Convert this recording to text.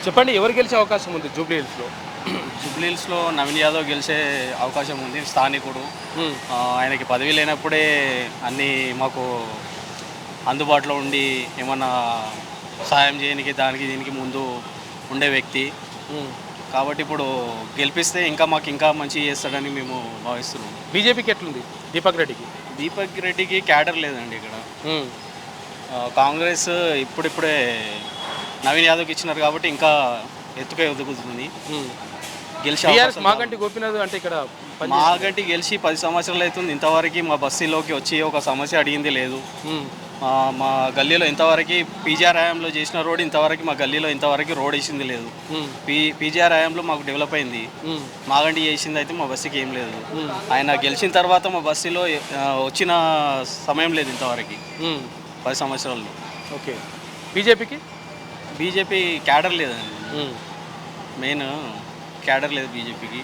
చెప్పండి, ఎవరు గెలిచే అవకాశం ఉంది జూబ్లీ హిల్స్లో? జూబ్లీహిల్స్లో నవీన్ యాదవ్ గెలిచే అవకాశం ఉంది. స్థానికుడు. ఆయనకి పదవి లేనప్పుడే అన్నీ మాకు అందుబాటులో ఉండి ఏమన్నా సహాయం చేయడానికి దానికి దీనికి ముందు ఉండే వ్యక్తి కాబట్టి ఇప్పుడు గెలిపిస్తే మాకు ఇంకా మంచి చేస్తాడని మేము భావిస్తున్నాం. బీజేపీకి ఎట్లుంది? దీపక్ రెడ్డికి క్యాడర్ లేదండి ఇక్కడ. కాంగ్రెస్ ఇప్పుడిప్పుడే నవీన్ యాదవ్కి ఇచ్చినారు కాబట్టి ఇంకా ఎదుగుతుంది. గెలిచి మాగంటి గోపీనాథ్ అంటే ఇక్కడ మాగంటి గెలిచి 10 సంవత్సరాలు అవుతుంది. ఇంతవరకు మా బస్తీలోకి వచ్చి ఒక సమస్య అడిగింది లేదు. మా గల్లీలో ఇంతవరకు పీజీఆర్ హయాంలో చేసిన రోడ్ ఇంతవరకు మా గల్లీలో ఇంతవరకు రోడ్ వేసింది లేదు. పీజీఆర్ హయాంలో మాకు డెవలప్ అయింది. మాగంటి చేసింది అయితే మా బస్తీకి ఏం లేదు. ఆయన గెలిచిన తర్వాత మా బస్తీలో వచ్చిన సమయం లేదు ఇంతవరకు 10 సంవత్సరాల్లో. ఓకే. బీజేపీ క్యాడర్ లేదండి. మెయిన్ క్యాడర్ లేదు బీజేపీకి.